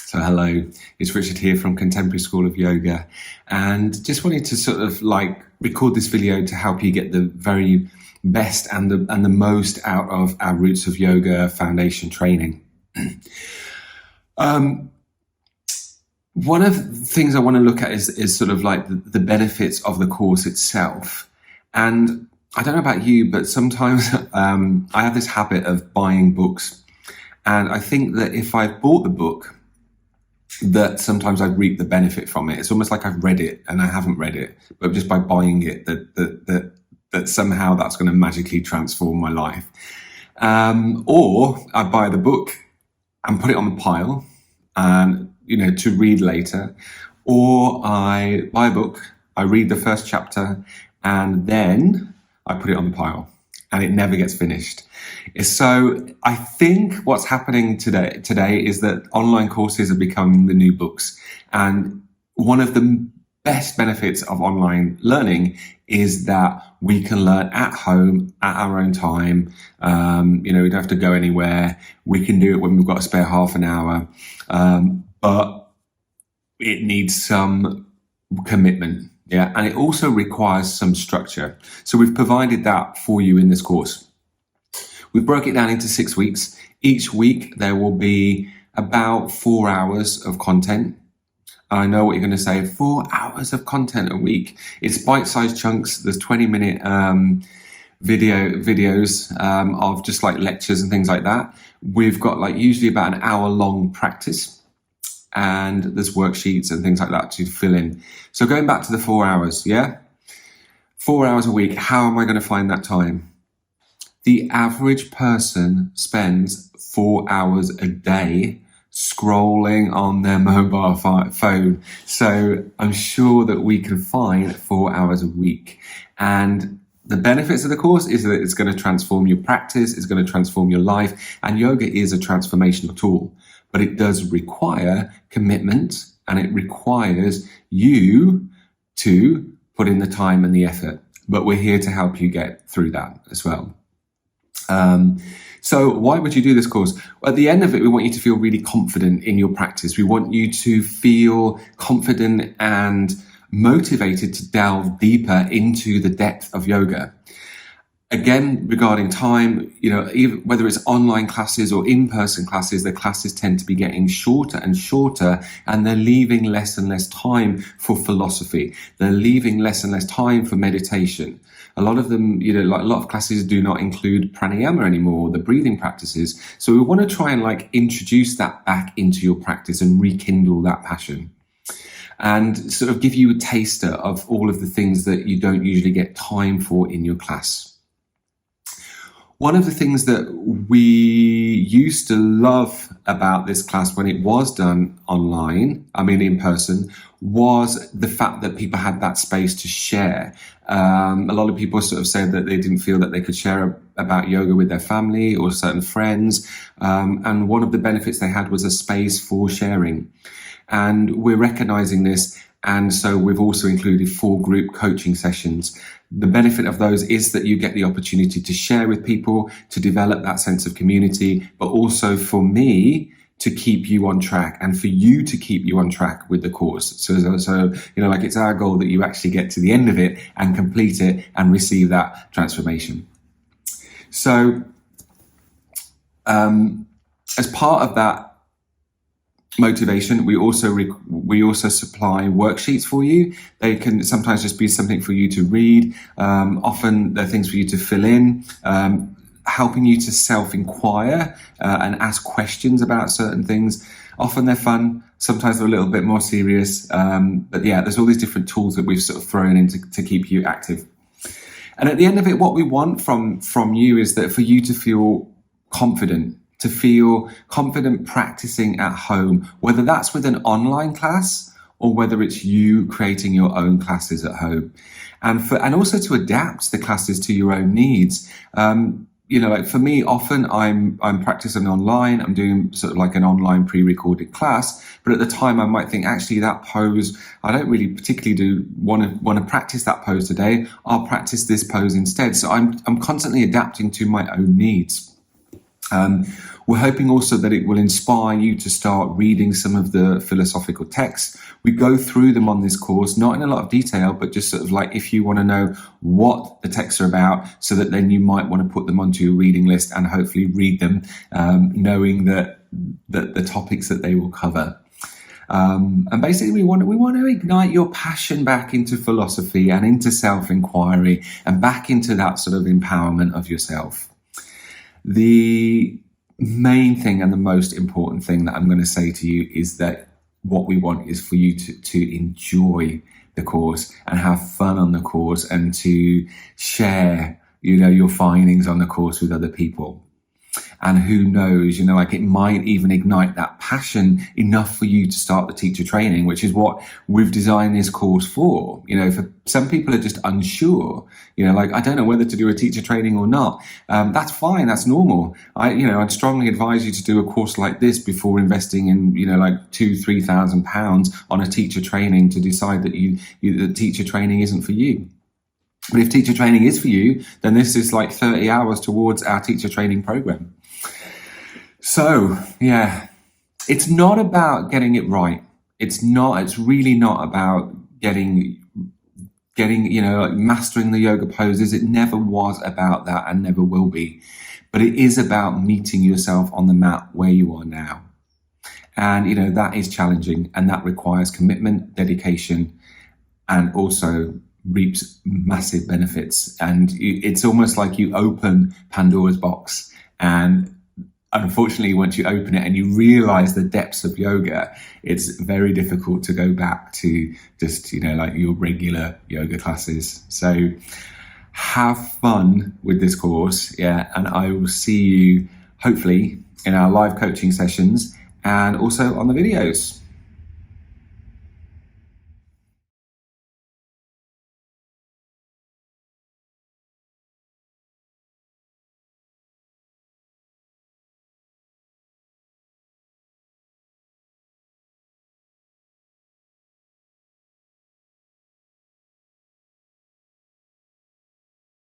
So hello, it's Richard here from Contemporary School of Yoga, and just wanted to sort of like record this video to help you get the very best and the most out of our Roots of Yoga foundation training. One of the things I want to look at is sort of like the benefits of the course itself. And I don't know about you, but sometimes I have this habit of buying books. And I think that if I've bought the book, that sometimes I reap the benefit from it. It's almost like I've read it and I haven't read it, but just by buying it, that somehow that's going to magically transform my life. Or I buy the book and put it on the pile, and to read later. Or I buy a book, I read the first chapter, and then I put it on the pile, and it never gets finished. So I think what's happening today is that online courses are becoming the new books. And one of the best benefits of online learning is that we can learn at home at our own time. We don't have to go anywhere. We can do it when we've got a spare half an hour. But it needs some commitment. Yeah. And it also requires some structure. So we've provided that for you in this course. We broke it down into 6 weeks. Each week there will be about 4 hours of content. I know what you're going to say, 4 hours of content a week. It's bite-sized chunks. There's 20-minute videos of just like lectures and things like that. We've got like usually about an hour-long practice, and there's worksheets and things like that to fill in. So going back to the 4 hours, 4 hours a week. How am I going to find that time? The average person spends 4 hours a day scrolling on their mobile phone. So I'm sure that we can find 4 hours a week. And the benefits of the course is that it's going to transform your practice, it's going to transform your life. And yoga is a transformational tool, but it does require commitment, and it requires you to put in the time and the effort. But we're here to help you get through that as well. So why would you do this course? At the end of it, we want you to feel really confident in your practice. We want you to feel confident and motivated to delve deeper into the depth of yoga. Again, regarding time, even whether it's online classes or in-person classes, the classes tend to be getting shorter and shorter, and they're leaving less and less time for philosophy. They're leaving less and less time for meditation. A lot of them, like a lot of classes do not include pranayama anymore, the breathing practices. So we want to try and introduce that back into your practice and rekindle that passion, and sort of give you a taster of all of the things that you don't usually get time for in your class. One of the things that we used to love about this class when it was done in person, was the fact that people had that space to share. A lot of people sort of said that they didn't feel that they could share about yoga with their family or certain friends. And one of the benefits they had was a space for sharing. And we're recognizing this. And so we've also included 4 group coaching sessions. The benefit of those is that you get the opportunity to share with people, to develop that sense of community, but also for me to keep you on track and for you to keep you on track with the course. So it's our goal that you actually get to the end of it and complete it and receive that transformation. So as part of that motivation, we also supply worksheets for you. They can sometimes just be something for you to read. Often they're things for you to fill in, helping you to self-inquire and ask questions about certain things. Often they're fun, sometimes they're a little bit more serious. But there's all these different tools that we've sort of thrown in to keep you active. And at the end of it, what we want from you is that for you to feel confident, practicing at home, whether that's with an online class or whether it's you creating your own classes at home, and also to adapt the classes to your own needs. For me, often I'm practicing online. I'm doing sort of like an online pre-recorded class, but at the time I might think, actually, that pose, I don't really particularly want to practice that pose today. I'll practice this pose instead. So I'm constantly adapting to my own needs. We're hoping also that it will inspire you to start reading some of the philosophical texts. We go through them on this course, not in a lot of detail, but just sort of like if you want to know what the texts are about, so that then you might want to put them onto your reading list and hopefully read them, knowing that the topics that they will cover. And basically we want to ignite your passion back into philosophy and into self-inquiry and back into that sort of empowerment of yourself. The main thing and the most important thing that I'm going to say to you is that what we want is for you to enjoy the course and have fun on the course and to share, your findings on the course with other people. And who knows, like it might even ignite that passion enough for you to start the teacher training, which is what we've designed this course for. For some people are just unsure, like, I don't know whether to do a teacher training or not. That's fine. That's normal. I'd strongly advise you to do a course like this before investing in, like £2,000-3,000 on a teacher training to decide that the teacher training isn't for you. But if teacher training is for you, then this is like 30 hours towards our teacher training program. So, yeah, it's not about getting it right. It's really not about getting, mastering the yoga poses. It never was about that and never will be. But it is about meeting yourself on the mat where you are now. And, that is challenging, and that requires commitment, dedication, and also reaps massive benefits. And it's almost like you open Pandora's box, and unfortunately once you open it and you realize the depths of yoga, it's very difficult to go back to just like your regular yoga classes. So have fun with this course, and I will see you hopefully in our live coaching sessions and also on the videos.